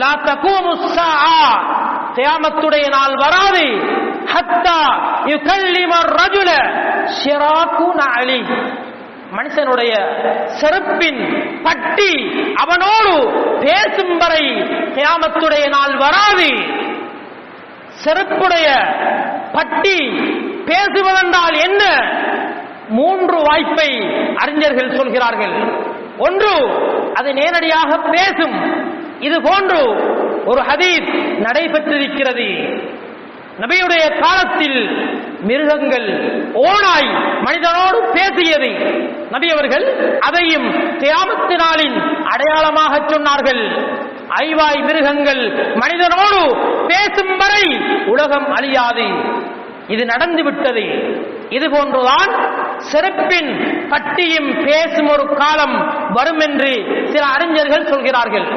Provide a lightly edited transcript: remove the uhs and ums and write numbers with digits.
லா தகூமுஸ் ஸாஆ, கியாமத்துடைய நாள் வராது. ஹத்தா யுகல்லிமர் ரஜுல ஷிராகு நஅலி, மனுஷனுடைய செருப்பின் பட்டி அவனோடு பேசும் வரை கியாமத்துடைய நாள் வராது. செருப்புடைய பட்டி பேசுவதென்றால் என்ன? 3 வாய்ப்பை அறிஞர்கள் சொல்கிறார்கள். ஒன்று, அது நேரடியாக பேசும். இது போன்று ஒரு ஹதீஸ் நடைபெற்றிருக்கிறது. நபியுடைய காலத்தில் மிருகங்கள், ஓநாய் மனிதனோடு பேசியது. நபி அவர்கள் அதையும் கியாமத் நாளின் அடையாளமாக சொன்னார்கள். ஐவாய் மிருகங்கள் மனிதனோடு பேசும் வரை உலகம் அழியாது. இது நடந்துவிட்டது. இது போன்றுதான் செருப்பின் பட்டியும் பேசும் ஒரு காலம் வரும் என்று சில அறிஞர்கள் சொல்கிறார்கள்.